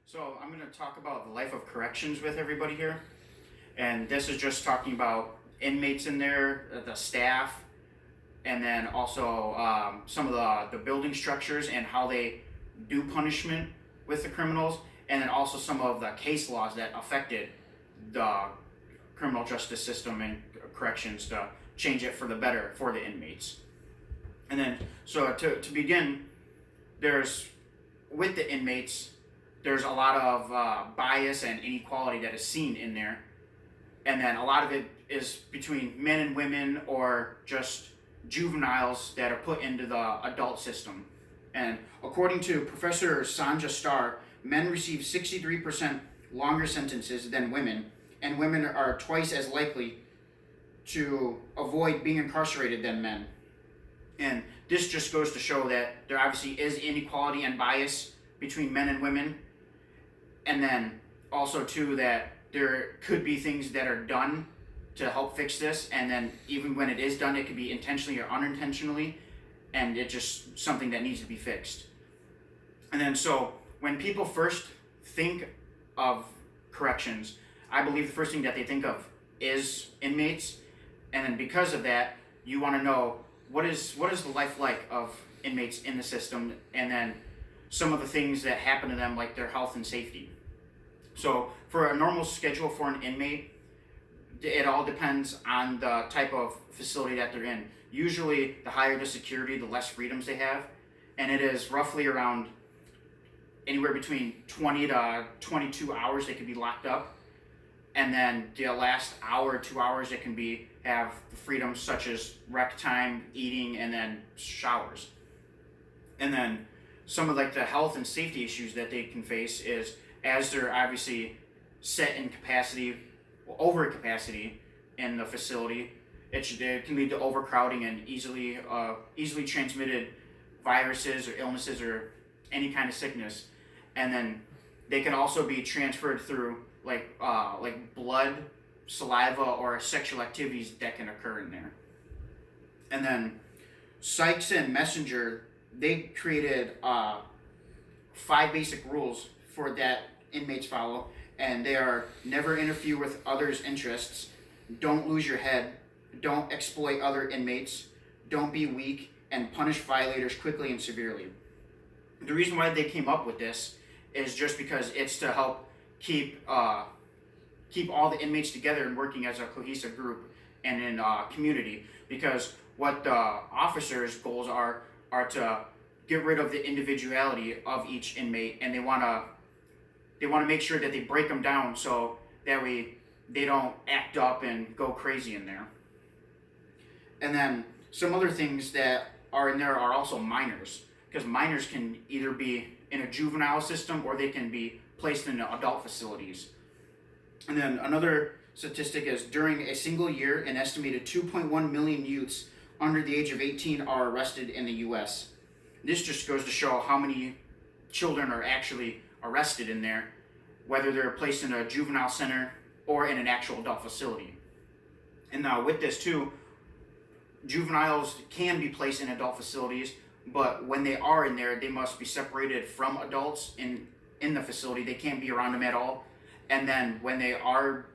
So I'm going to talk about the life of corrections with everybody here. And this is just talking about inmates in there, the staff, and then also some of the building structures and how they do punishment with the criminals, and then also some of the case laws that affected the criminal justice system and corrections to change it for the better for the inmates. And then, so to begin, there's with the inmates, there's a lot of bias and inequality that is seen in there, and then a lot of it is between men and women or just juveniles that are put into the adult system. And according to Professor Sanja Starr, men receive 63% longer sentences than women, and women are twice as likely to avoid being incarcerated than men. And this just goes to show that there obviously is inequality and bias between men and women. And then also too that there could be things that are done to help fix this, and then even when it is done, it could be intentionally or unintentionally, and it's just something that needs to be fixed. And then so when people first think of corrections, I believe the first thing that they think of is inmates, and then because of that, you want to know what is the life like of inmates in the system, and then some of the things that happen to them, like their health and safety. So for a normal schedule for an inmate, it all depends on the type of facility that they're in. Usually, the higher the security, the less freedoms they have, and it is roughly around anywhere between 20 to 22 hours they could be locked up, and then the last hour, 2 hours, it can be have the freedoms such as rec time, eating, and then showers. And then some of like the health and safety issues that they can face is as they're obviously set in capacity, over capacity in the facility, it can lead to overcrowding and easily transmitted viruses or illnesses or any kind of sickness. And then they can also be transferred through like blood, saliva, or sexual activities that can occur in there. And then Sykes and Messenger, they created 5 basic rules for that inmates follow, and they are: never interfere with others' interests, don't lose your head, don't exploit other inmates, don't be weak, and punish violators quickly and severely. The reason why they came up with this is just because it's to help keep all the inmates together and working as a cohesive group and in community. Because what the officers' goals are to get rid of the individuality of each inmate, and they want to make sure that they break them down so that way they don't act up and go crazy in there. And then some other things that are in there are also minors, because minors can either be in a juvenile system or they can be placed in adult facilities. And then another statistic is during a single year, an estimated 2.1 million youths under the age of 18 are arrested in the U.S. This just goes to show how many children are actually arrested in there, whether they're placed in a juvenile center or in an actual adult facility. And now with this too, juveniles can be placed in adult facilities, but when they are in there, they must be separated from adults in the facility. They can't be around them at all. And then when they are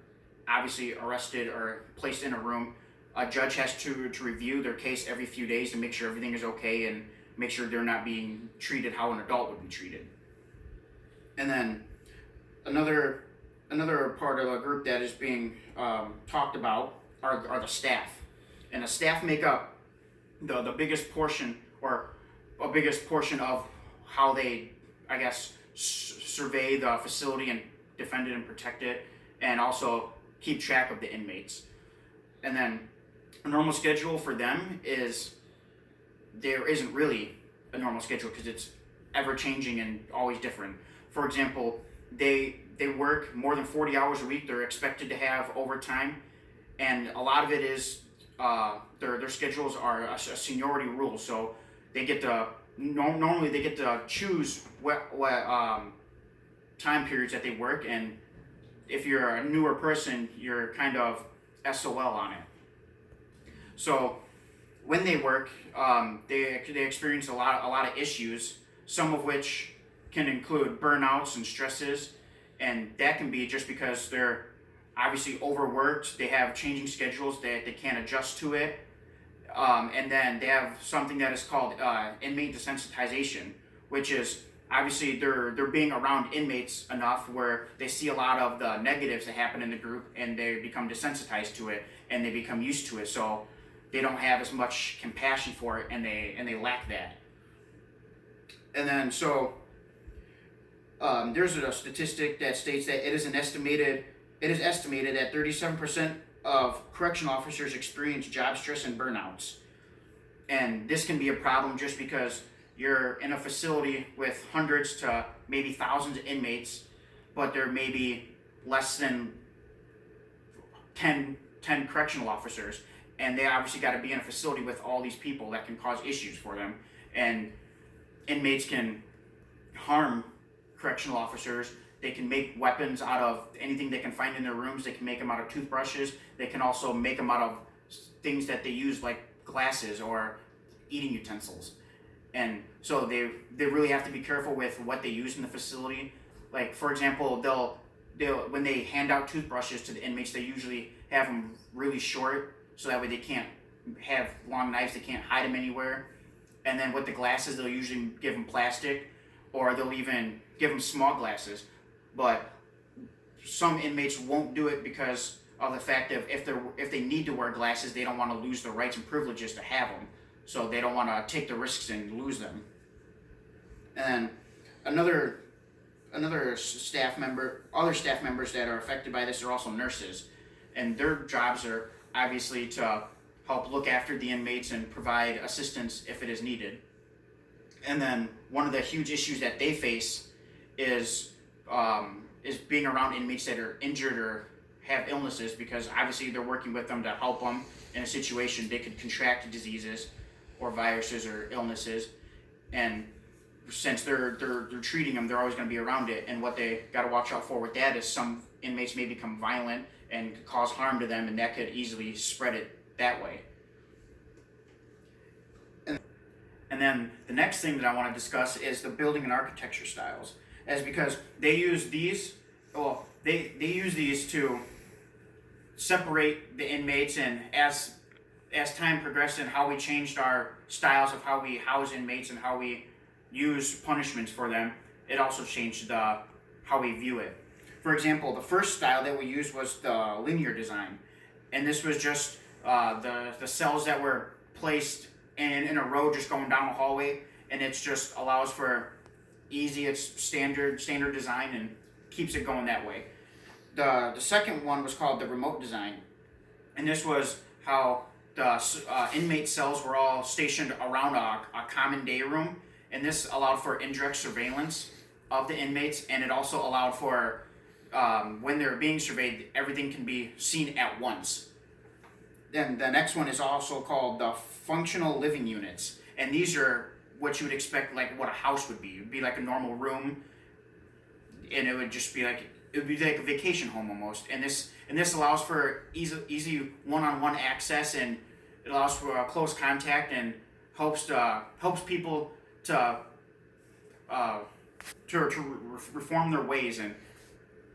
obviously arrested or placed in a room, a judge has to review their case every few days to make sure everything is okay and make sure they're not being treated how an adult would be treated. And then another part of a group that is being talked about are the staff. And the staff make up the biggest portion, or a biggest portion of how they, I guess, survey the facility and defend it and protect it, and also keep track of the inmates. And then a normal schedule for them is, there isn't really a normal schedule because it's ever changing and always different. For example, they work more than 40 hours a week. They're expected to have overtime, and a lot of it is their schedules are a seniority rule. So they get to normally they get to choose what time periods that they work, and if you're a newer person, you're kind of SOL on it. So when they work, they experience a lot of issues. Some of which can include burnouts and stresses, and that can be just because they're obviously overworked, they have changing schedules that they can't adjust to it, and then they have something that is called inmate desensitization, which is obviously they're being around inmates enough where they see a lot of the negatives that happen in the group and they become desensitized to it and they become used to it, so they don't have as much compassion for it, and they lack that. And then there's a statistic that states that it is estimated that 37% of correctional officers experience job stress and burnouts. And this can be a problem just because you're in a facility with hundreds to maybe thousands of inmates, but there may be less than 10 correctional officers. And they obviously got to be in a facility with all these people that can cause issues for them. And inmates can harm correctional officers. They can make weapons out of anything they can find in their rooms. They can make them out of toothbrushes. They can also make them out of things that they use like glasses or eating utensils. And so they really have to be careful with what they use in the facility. Like, for example, they'll when they hand out toothbrushes to the inmates, they usually have them really short, so that way they can't have long knives, they can't hide them anywhere. And then with the glasses, they'll usually give them plastic, or they'll even give them small glasses. But some inmates won't do it because of the fact that if they need to wear glasses, they don't want to lose their rights and privileges to have them. So they don't want to take the risks and lose them. And another staff member, other staff members that are affected by this are also nurses, and their jobs are obviously to help look after the inmates and provide assistance if it is needed. And then one of the huge issues that they face is being around inmates that are injured or have illnesses, because obviously they're working with them to help them in a situation they could contract diseases or viruses or illnesses, and since they're treating them, they're always going to be around it. And what they got to watch out for with that is some inmates may become violent and cause harm to them, and that could easily spread it that way. And then the next thing that I want to discuss is the building and architecture styles, as because they use these to separate the inmates, and as time progressed and how we changed our styles of how we house inmates and how we use punishments for them, it also changed how we view it. For example, the first style that we used was the linear design, and this was just the cells that were placed in a row just going down a hallway, and it just allows for it's standard design and keeps it going that way. The second one was called the remote design, and this was how the inmate cells were all stationed around a common day room, and this allowed for indirect surveillance of the inmates, and it also allowed for when they're being surveyed, everything can be seen at once. Then the next one is also called the functional living units, and these are what you would expect, like what a house would be. It would be like a normal room, and it would be like a vacation home almost. And this allows for easy one-on-one access, and it allows for close contact, and helps people to reform their ways and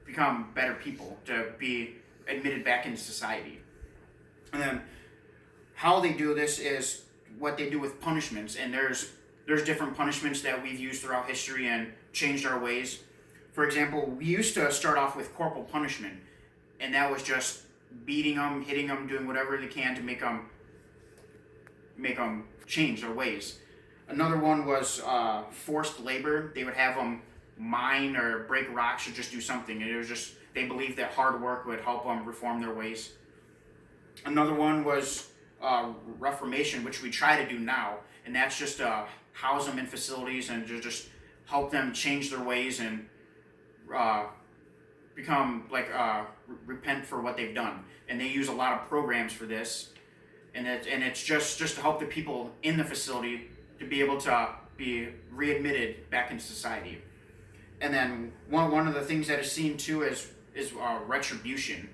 become better people, to be admitted back into society. And then how they do this is what they do with punishments, and there's different punishments that we've used throughout history and changed our ways. For example, we used to start off with corporal punishment, and that was just beating them, hitting them, doing whatever they can to make them change their ways. Another one was forced labor. They would have them mine or break rocks or just do something, and it was just, they believed that hard work would help them reform their ways. Another one was reformation, which we try to do now, and that's just house them in facilities and just help them change their ways and become repent for what they've done. And they use a lot of programs for this, and it's just to help the people in the facility to be able to be readmitted back into society. And then one of the things that is seen too is retribution,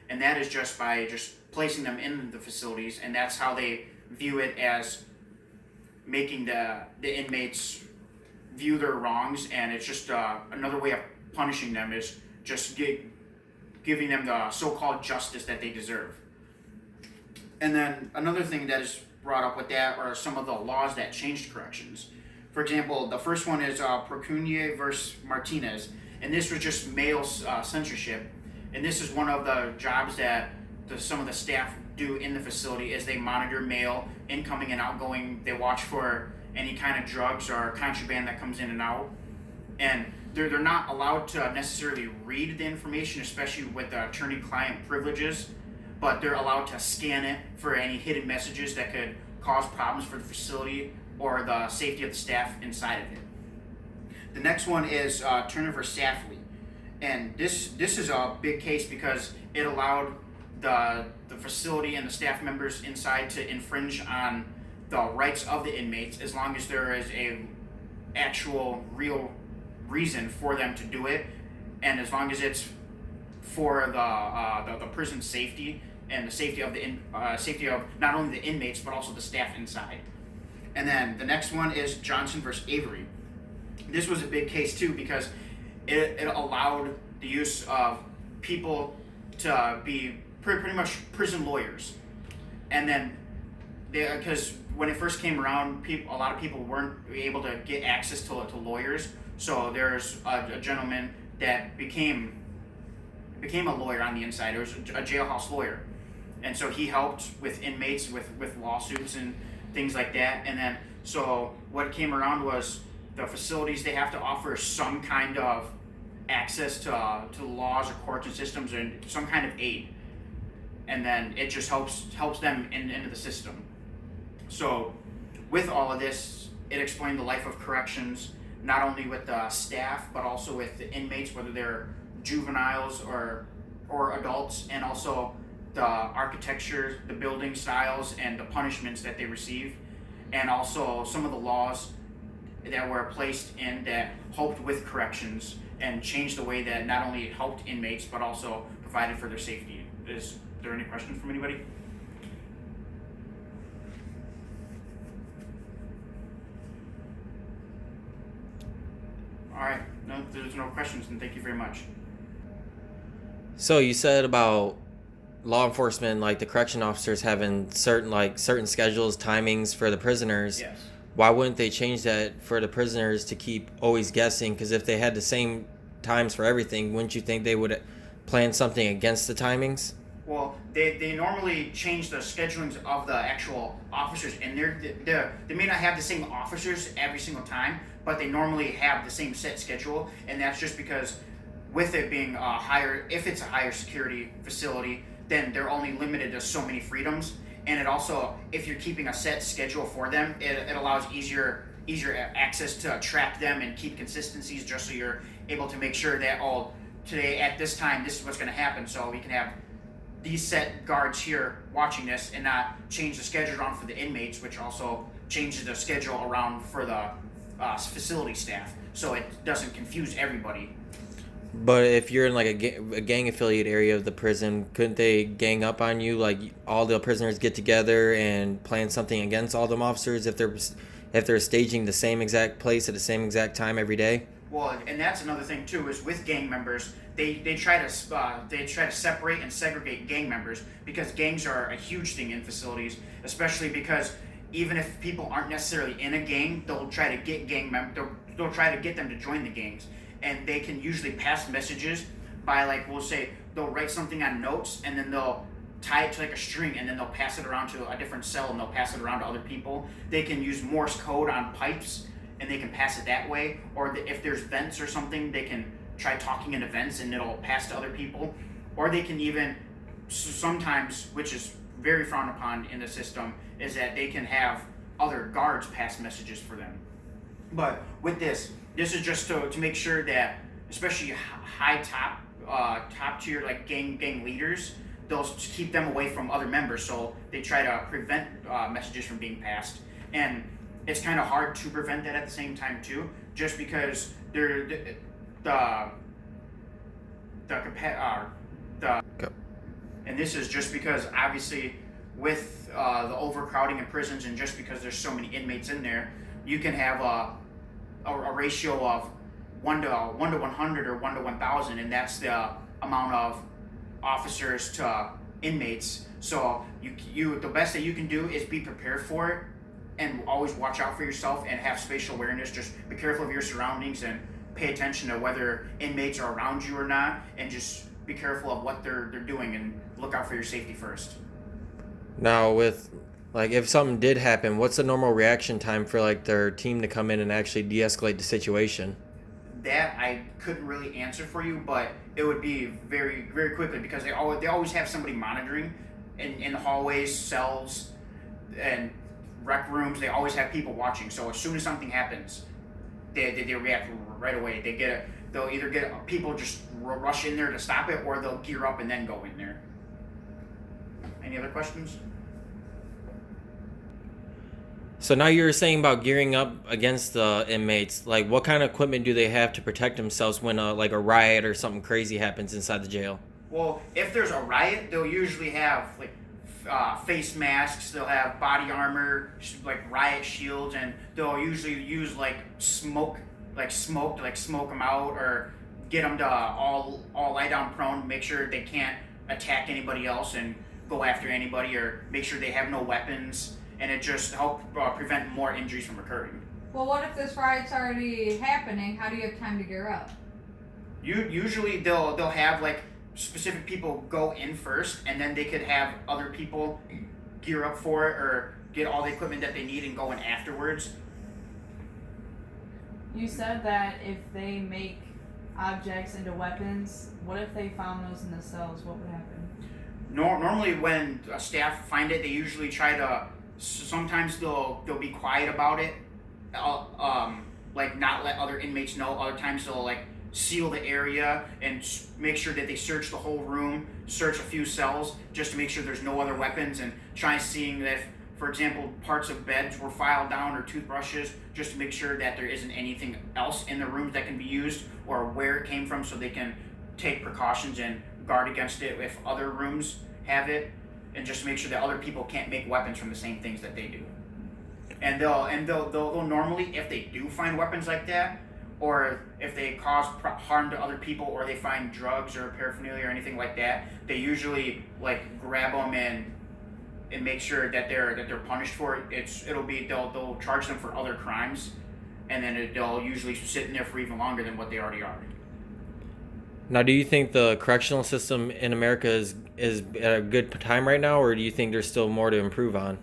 and that is just by just placing them in the facilities, and that's how they view it, as making the inmates view their wrongs, and it's just another way of punishing them is just giving them the so-called justice that they deserve. And then another thing that is brought up with that are some of the laws that changed corrections. For example, the first one is Procunier versus Martinez, and this was just male censorship. And this is one of the jobs that some of the staff do in the facility is they monitor mail incoming and outgoing. They watch for any kind of drugs or contraband that comes in and out. And they're not allowed to necessarily read the information, especially with the attorney-client privileges, but they're allowed to scan it for any hidden messages that could cause problems for the facility or the safety of the staff inside of it. The next one is Turner versus Safley. And this is a big case because it allowed the facility and the staff members inside to infringe on the rights of the inmates as long as there is a actual real reason for them to do it, and as long as it's for the prison safety and the safety of safety of not only the inmates but also the staff inside. And then the next one is Johnson versus Avery. This was a big case too because it allowed the use of people to be pretty much prison lawyers, and then because when it first came around, a lot of people weren't able to get access to lawyers. So there's a gentleman that became a lawyer on the inside. It was a jailhouse lawyer, and so he helped with inmates with lawsuits and things like that. And then so what came around was the facilities, they have to offer some kind of access to laws or courts and systems and some kind of aid, and then it just helps them into the system. So with all of this, it explained the life of corrections, not only with the staff but also with the inmates, whether they're juveniles or adults, and also the architecture, the building styles, and the punishments that they receive, and also some of the laws that were placed in that helped with corrections and changed the way that not only it helped inmates but also provided for their safety. Is there any questions from anybody? All right, no, there's no questions, and thank you very much. So you said about law enforcement, like the correction officers having certain schedules, timings for the prisoners. Yes. Why wouldn't they change that for the prisoners to keep always guessing? Because if they had the same times for everything, wouldn't you think they would plan something against the timings? Well, they normally change the schedulings of the actual officers, and they may not have the same officers every single time, but they normally have the same set schedule, and that's just because with it being if it's a higher security facility, then they're only limited to so many freedoms. And it also, if you're keeping a set schedule for them, it allows easier access to track them and keep consistencies, just so you're able to make sure that, today at this time, this is what's going to happen, so we can have these set guards here watching this and not change the schedule around for the inmates, which also changes the schedule around for the facility staff, so it doesn't confuse everybody. But if you're in like a gang affiliate area of the prison, couldn't they gang up on you? Like all the prisoners get together and plan something against all them officers if they're staging the same exact place at the same exact time every day? Well, and that's another thing too, is with gang members, they try to separate and segregate gang members, because gangs are a huge thing in facilities, especially because even if people aren't necessarily in a gang, they'll try to get they'll try to get them to join the gangs. And they can usually pass messages by, like, we'll say they'll write something on notes and then they'll tie it to like a string, and then they'll pass it around to a different cell and they'll pass it around to other people. They can use Morse code on pipes and they can pass it that way. Or if there's vents or something, they can try talking into vents and it'll pass to other people. Or they can even sometimes, which is very frowned upon in the system, is that they can have other guards pass messages for them. But with this is just to make sure that, especially high top tier like gang leaders, they'll keep them away from other members. So they try to prevent messages from being passed, and it's kind of hard to prevent that at the same time too, just because and this is just because obviously with the overcrowding in prisons, and just because there's so many inmates in there, you can have a ratio of 1 to 100 or 1 to 1,000, and that's the amount of officers to inmates. So you the best that you can do is be prepared for it, and always watch out for yourself and have spatial awareness. Just be careful of your surroundings and pay attention to whether inmates are around you or not, and just be careful of what they're doing and look out for your safety first. Now, with like if something did happen, what's the normal reaction time for like their team to come in and actually de-escalate the situation? That I couldn't really answer for you, but it would be very, very quickly, because they always have somebody monitoring in the hallways, cells, and rec rooms. They always have people watching. So as soon as something happens, they react right away. They'll either get people just rush in there to stop it, or they'll gear up and then go in there. Any other questions? So now you're saying about gearing up against the inmates. Like, what kind of equipment do they have to protect themselves when like a riot or something crazy happens inside the jail? Well, if there's a riot, they'll usually have like face masks. They'll have body armor, like riot shields, and they'll usually use like smoke to smoke them out, or get them to all lie down prone, make sure they can't attack anybody else and go after anybody, or make sure they have no weapons, and it just help prevent more injuries from occurring. Well, what if this riot's already happening? How do you have time to gear up? Usually they'll have like specific people go in first, and then they could have other people gear up for it or get all the equipment that they need and go in afterwards. You said that if they make objects into weapons, what if they found those in the cells? What would happen? Normally when staff find it, they usually try to, sometimes they'll be quiet about it, like not let other inmates know. Other times they'll like seal the area and make sure that they search the whole room, search a few cells just to make sure there's no other weapons, and try seeing that if, for example, parts of beds were filed down or toothbrushes, just to make sure that there isn't anything else in the rooms that can be used or where it came from, so they can take precautions and guard against it if other rooms have it, and just make sure that other people can't make weapons from the same things that they do. And they'll normally, if they do find weapons like that, or if they cause harm to other people, or they find drugs or paraphernalia or anything like that, they usually like grab them and make sure that they're punished for it. They'll charge them for other crimes, and then they'll usually sit in there for even longer than what they already are. Now, do you think the correctional system in America is at a good time right now, or do you think there's still more to improve on?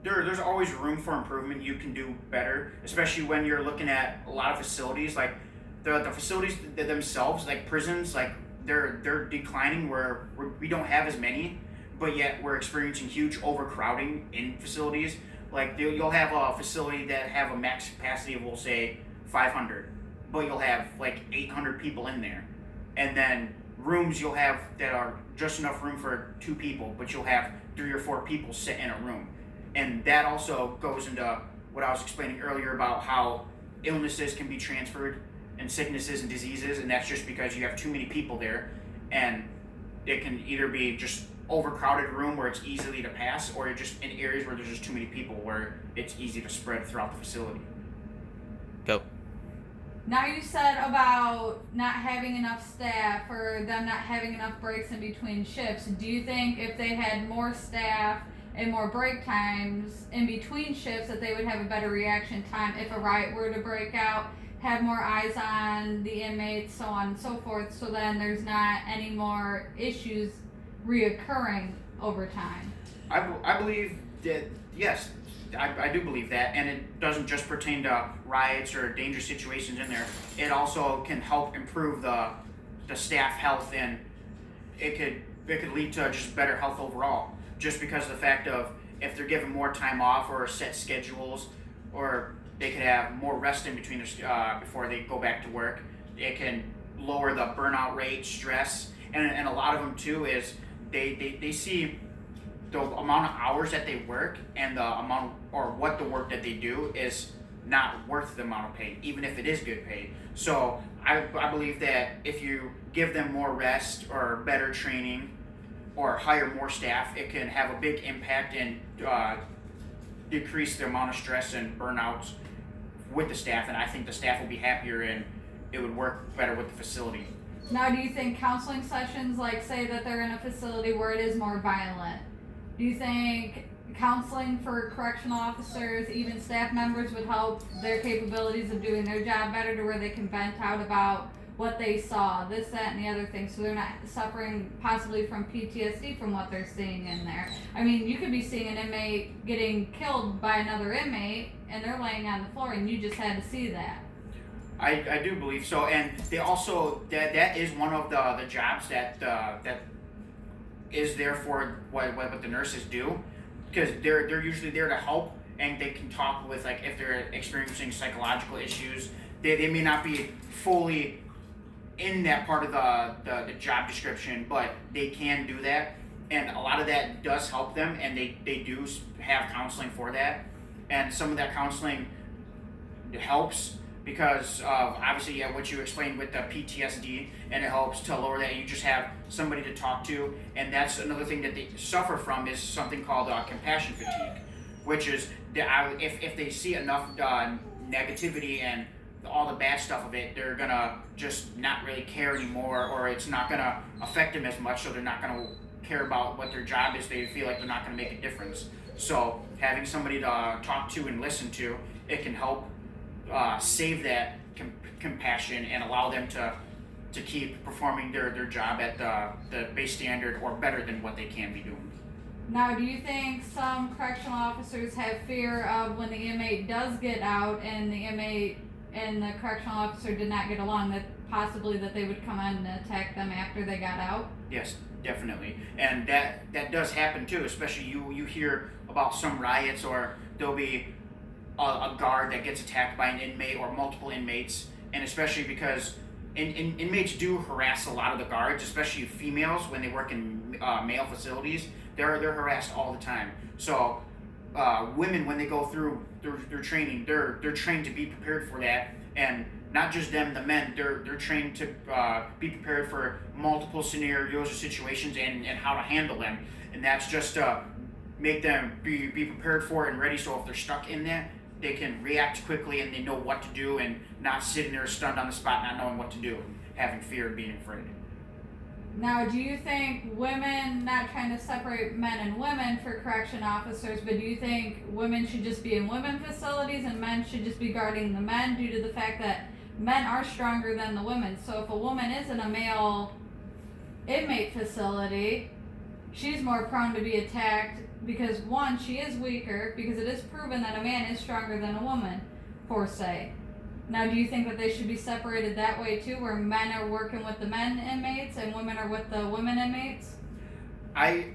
There's always room for improvement. You can do better, especially when you're looking at a lot of facilities. Like the facilities themselves, like prisons, like they're declining, where we don't have as many, but yet we're experiencing huge overcrowding in facilities. Like you'll have a facility that have a max capacity of, we'll say, 500, but you'll have like 800 people in there. And then rooms you'll have that are just enough room for 2 people, but you'll have 3 or 4 people sit in a room. And that also goes into what I was explaining earlier about how illnesses can be transferred, and sicknesses and diseases, and that's just because you have too many people there, and it can either be just overcrowded room where it's easily to pass, or just in areas where there's just too many people where it's easy to spread throughout the facility. Go. Now, you said about not having enough staff, or them not having enough breaks in between shifts. Do you think if they had more staff and more break times in between shifts, that they would have a better reaction time if a riot were to break out, have more eyes on the inmates, so on and so forth, so then there's not any more issues reoccurring over time? I believe that, yes, I do believe that, and it doesn't just pertain to riots or dangerous situations in there. It also can help improve the staff health, and it could lead to just better health overall, just because of the fact of if they're given more time off or set schedules, or they could have more rest in between before they go back to work. It can lower the burnout rate, stress, and a lot of them too is they see the amount of hours that they work and the amount or what the work that they do is not worth the amount of pay, even if it is good pay. So I believe that if you give them more rest or better training or hire more staff, it can have a big impact and decrease the amount of stress and burnouts with the staff, and I think the staff will be happier and it would work better with the facility. Now, do you think counseling sessions, like say that they're in a facility where it is more violent, do you think counseling for correctional officers, even staff members, would help their capabilities of doing their job better, to where they can vent out about what they saw, this, that, and the other thing, so they're not suffering possibly from PTSD from what they're seeing in there? I mean, you could be seeing an inmate getting killed by another inmate and they're laying on the floor and you just had to see that. I do believe so, and they also that is one of the jobs that is there for what the nurses do, because they're usually there to help, and they can talk with, like, if they're experiencing psychological issues. They may not be fully in that part of the job description, but they can do that, and a lot of that does help them, and they do have counseling for that, and some of that counseling helps because of, obviously, what you explained with the PTSD, and it helps to lower that. You just have somebody to talk to, and that's another thing that they suffer from, is something called compassion fatigue, which is if they see enough negativity and all the bad stuff of it, they're gonna just not really care anymore, or it's not gonna affect them as much, so they're not gonna care about what their job is. They feel like they're not gonna make a difference. So having somebody to talk to and listen to, it can help save that compassion and allow them to keep performing their job at the base standard or better than what they can be doing. Now, do you think some correctional officers have fear of when the inmate does get out and the inmate and the correctional officer did not get along, that possibly that they would come in and attack them after they got out? Yes, definitely, and that does happen too. Especially you hear about some riots, or there'll be a guard that gets attacked by an inmate or multiple inmates, and especially because inmates do harass a lot of the guards, especially females when they work in male facilities. They're harassed all the time. So women, when they go through their training, they're trained to be prepared for that, and not just them, the men, they're trained to be prepared for multiple scenarios or situations and how to handle them, and that's just to make them be prepared for it and ready, so if they're stuck in that, they can react quickly and they know what to do, and not sitting there stunned on the spot, not knowing what to do, and having fear and being afraid. Now, do you think women, not trying to separate men and women for correction officers, but do you think women should just be in women facilities and men should just be guarding the men, due to the fact that men are stronger than the women? So if a woman is in a male inmate facility, she's more prone to be attacked because, one, she is weaker, because it is proven that a man is stronger than a woman, per se. Now, do you think that they should be separated that way too, where men are working with the men inmates and women are with the women inmates? I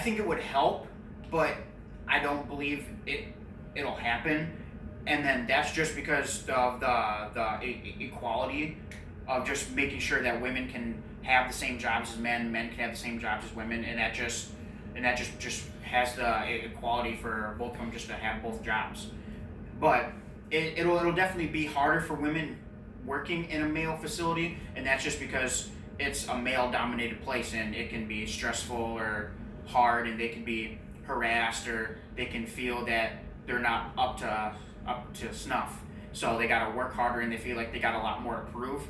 think it would help, but I don't believe it'll happen. And then that's just because of the equality of just making sure that women can have the same jobs as men can have the same jobs as women, and that just has the equality for both of them, just to have both jobs. But it'll definitely be harder for women working in a male facility, and that's just because it's a male-dominated place, and it can be stressful or hard, and they can be harassed, or they can feel that they're not up to snuff. So they gotta work harder, and they feel like they got a lot more to prove.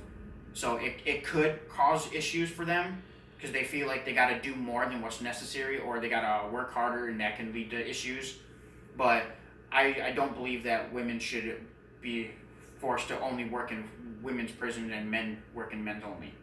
So it could cause issues for them, because they feel like they gotta do more than what's necessary, or they gotta work harder, and that can lead to issues. But I don't believe that women should be forced to only work in women's prison and men work in men's only.